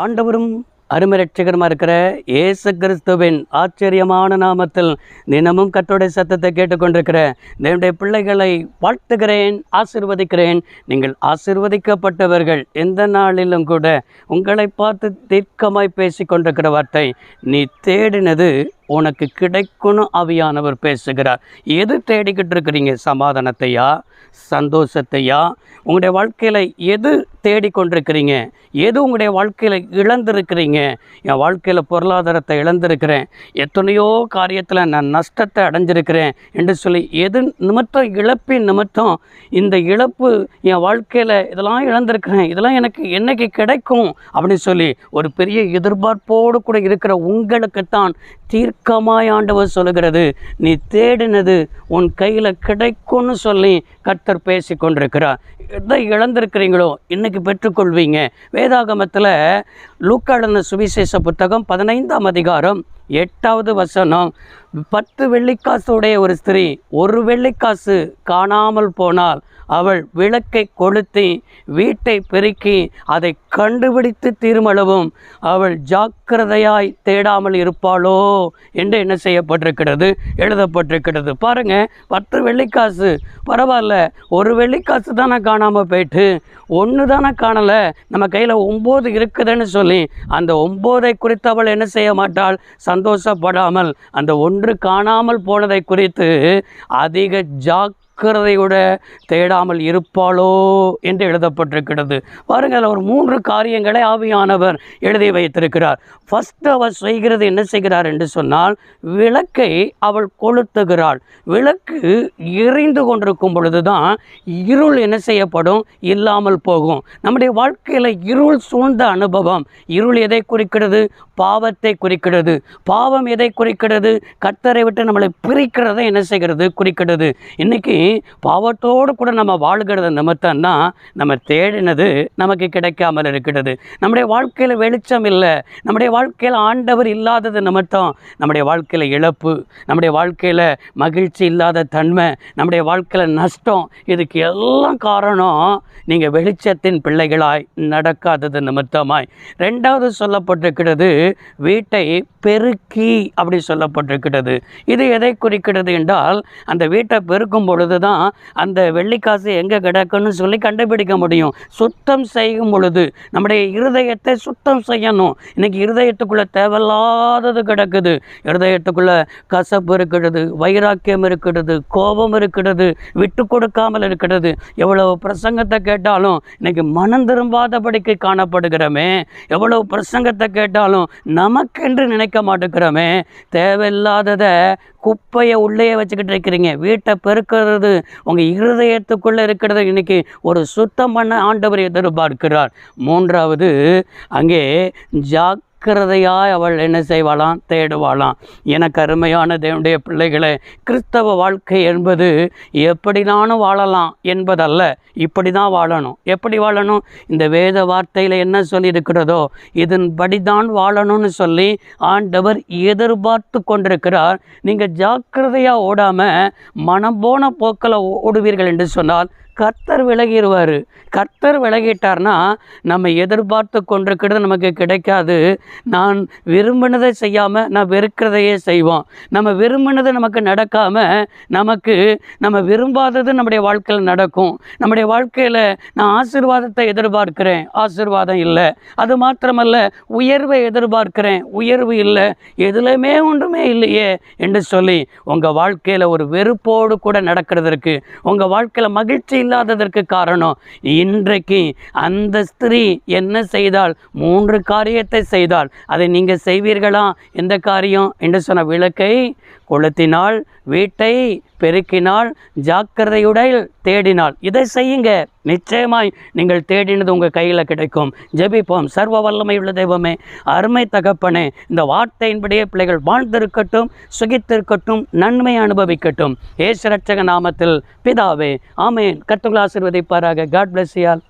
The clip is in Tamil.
ஆண்டவரும் அருமை ரட்சகரமாக இருக்கிற இயேசு கிறிஸ்துவின் ஆச்சரியமான நாமத்தில் தினமும் கர்த்தருடைய சத்தத்தை கேட்டுக்கொண்டிருக்கிற தேவனுடைய பிள்ளைகளை வாழ்த்துகிறேன், ஆசீர்வதிக்கிறேன். நீங்கள் ஆசீர்வதிக்கப்பட்டவர்கள். எந்த நாளிலும் கூட உங்களை பார்த்து தீர்க்கமாய் பேசி கொண்டிருக்கிற வார்த்தை, நீ தேடினது உனக்கு கிடைக்கும்னு ஆவியானவர் பேசுகிறார். எது தேடிக்கிட்டு இருக்கிறீங்க? சமாதானத்தையா, சந்தோஷத்தையா? உங்களுடைய வாழ்க்கையில் எது தேடிக்கொண்டிருக்கிறீங்க? எது உங்களுடைய வாழ்க்கையில் இழந்திருக்கிறீங்க? என் வாழ்க்கையில் பொருளாதாரத்தை இழந்திருக்கிறேன், எத்தனையோ காரியத்தில் நான் நஷ்டத்தை அடைஞ்சிருக்கிறேன் என்று சொல்லி எது நிமித்தம், இழப்பின் நிமித்தம் இந்த இழப்பு என் வாழ்க்கையில் இதெல்லாம் இழந்திருக்கிறேன், இதெல்லாம் எனக்கு என்னைக்கு கிடைக்கும் அப்படின்னு சொல்லி ஒரு பெரிய எதிர்பார்ப்போடு கூட இருக்கிற உங்களுக்குத்தான் தீர்க்கமாய் ஆண்டவர் சொல்லுகிறது, நீ தேடினது உன் கையில் கிடைக்கும்னு சொல்லி கர்த்தர் பேசி கொண்டிருக்கிறார். எதை இழந்திருக்கிறீங்களோ இன்னைக்கு பெற்றுக்கொள்வீங்க. வேதாகமத்தில் லூக்கா எழுதின சுவிசேஷ புத்தகம் 15ஆம் அதிகாரம் 8வது வசனம், 10 வெள்ளிக்காசு உடைய ஒரு ஸ்திரீ 1 வெள்ளிக்காசு காணாமல் போனால் அவள் விளக்கை கொளுத்தி வீட்டை பெருக்கி அதை கண்டுபிடித்து தீர்மளவும் அவள் ஜாக்கிரதையாய் தேடாமல் இருப்பாளோ என்று என்ன செய்யப்பட்டிருக்கிறது, எழுதப்பட்டிருக்கிறது. பாருங்க, 10 வெள்ளிக்காசு பரவாயில்ல, 1 வெள்ளிக்காசு தானே காணாமல் போயிட்டு, 1 தானே காணலை, நம்ம கையில் 9 இருக்குதுன்னு சொல்லி அந்த 9ஐ குறித்து அவள் என்ன செய்ய மாட்டாள், சந்தோஷப்படாமல் அந்த 1 காணாமல் போனதை குறித்து அதிக ஜாக்கிரதையோட தேடாமல் இருப்பாளோ என்று எழுதப்பட்டிருக்கிறது. பாருங்கள், ஒரு 3 காரியங்களை ஆவியானவர் எழுதி வைத்திருக்கிறார். ஃபர்ஸ்ட் அவர் செய்கிறது என்ன செய்கிறார் என்று சொன்னால், விளக்கை அவள் கொளுத்துகிறாள். விளக்கு எரிந்து கொண்டிருக்கும் பொழுது தான் இருள் என்ன செய்யப்படும், இல்லாமல் போகும். நம்முடைய வாழ்க்கையில் இருள் சூழ்ந்த அனுபவம். இருள் எதை குறிக்கிறது? பாவத்தை குறிக்கிறது. பாவம் எதை குறிக்கிறது? கர்த்தரை விட்டு நம்மளை பிரிக்கிறதை என்ன செய்கிறது, குறிக்கிறது. இன்னைக்கு பாவத்தோடு கூட நம்ம வாழ்கிறது நிமித்தம் தான் நம்ம தேடினது நமக்கு கிடைக்காமல் இருக்கிறது. நம்முடைய வாழ்க்கையில் வெளிச்சம் இல்லை, நம்முடைய வாழ்க்கையில் ஆண்டவர் இல்லாதது நிமித்தம் நம்முடைய வாழ்க்கையில் இழப்பு, நம்முடைய வாழ்க்கையில் மகிழ்ச்சி இல்லாத தன்மை, நம்முடைய வாழ்க்கையில் நஷ்டம். இதுக்கு எல்லாம் காரணம் நீங்கள் வெளிச்சத்தின் பிள்ளைகளாய் நடக்காதது நிமித்தமாய். 2வது சொல்லப்பட்டிருக்கிறது, வீட்டை பெருக்கி அப்படி சொல்லப்பட்டிருக்கிறது. இது எதை குறிக்கிறது என்றால், அந்த வீட்டை பெருக்கும் பொழுது தான் அந்த வெள்ளிக்காசு எங்கே கிடக்குன்னு சொல்லி கண்டுபிடிக்க முடியும். சுத்தம் செய்யும் பொழுது நம்முடைய இருதயத்தை சுத்தம் செய்யணும். இன்னைக்கு இருதயத்துக்குள்ளே தேவையில்லாதது கிடக்குது. இருதயத்துக்குள்ளே கசப்பு இருக்கிறது, வைராக்கியம் இருக்கிறது, கோபம் இருக்கிறது, விட்டு கொடுக்காமல் இருக்கிறது. எவ்வளவு பிரசங்கத்தை கேட்டாலும் இன்னைக்கு மனம் திரும்பாதபடிக்கு காணப்படுகிறோமே, எவ்வளவு பிரசங்கத்தை கேட்டாலும் நமக்கென்று நினைக்க மாட்டேங்கிறோமே. தேவையில்லாததை குப்பையை உள்ளே வச்சுக்கிட்டு இருக்கிறீங்க. வீட்டை பெருக்கிறது உங்கள் இருதயத்துக்குள்ளே இருக்கிறது இன்னைக்கு ஒரு சுத்தம் பண்ண ஆண்டவர் எதிர்பார்க்கிறார். 3வது, அங்கே ஜாக்கிரதையாய் அவள் என்ன செய்வாளாம், தேடுவாளாம். எனக்கு அருமையான தேவனுடைய பிள்ளைகளை, கிறிஸ்தவ வாழ்க்கை என்பது எப்படி நானும் வாழலாம் என்பதல்ல, இப்படி தான் வாழணும். எப்படி வாழணும்? இந்த வேத வார்த்தையில் என்ன சொல்லியிருக்கிறதோ இதன்படி தான் வாழணும்னு சொல்லி ஆண்டவர் எதிர்பார்த்து கொண்டிருக்கிறார். நீங்கள் ஜாக்கிரதையாக ஓடாமல் மனம் போன போக்கில் ஓடுவீர்கள் என்று சொன்னால் கர்த்தர் விலகிடுவார். கர்த்தர் விலகிட்டார்னா நம்ம எதிர்பார்த்து கொண்டிருக்கிறது நமக்கு கிடைக்காது. நான் விரும்பினதை செய்யாமல் நான் வெறுக்கிறதையே செய்வோம். நம்ம விரும்பினது நமக்கு நடக்காமல் நம்ம விரும்பாதது நம்முடைய வாழ்க்கையில் நடக்கும். நம்முடைய வாழ்க்கையில் நான் ஆசீர்வாதத்தை எதிர்பார்க்கிறேன், ஆசீர்வாதம் இல்லை. அது மாத்திரமல்ல, உயர்வை எதிர்பார்க்கிறேன், உயர்வு இல்லை. எதுலையுமே ஒன்றுமே இல்லையே என்று சொல்லி உங்கள் வாழ்க்கையில் ஒரு வெறுப்போடு கூட நடக்கிறதற்கு, உங்கள் வாழ்க்கையில் மகிழ்ச்சி இல்லாததற்கு காரணம், இன்றைக்கு அந்த ஸ்திரீ என்ன செய்தால், 3 காரியத்தை செய்தால். அதை நீங்கள் செய்வீர்களா? எந்த காரியம் என்று சொன்ன, விளக்கை கொளுத்தினாள், வீட்டை பெருக்கினாள், ஜாக்கிரதையுடன் தேடினாள். இதை செய்யுங்க, நிச்சயமாய் நீங்கள் தேடினது உங்கள் கையில் கிடைக்கும். ஜெபிப்போம். சர்வ வல்லமை உள்ள தெய்வமே, அருமை தகப்பனே, இந்த வார்த்தையின்படியே பிள்ளைகள் வாழ்ந்திருக்கட்டும், சுகித்திருக்கட்டும், நன்மை அனுபவிக்கட்டும். இயேசு ரட்சக நாமத்தில் பிதாவே, ஆமென். கர்த்தர் ஆசீர்வதிப்பாராக. God bless you all.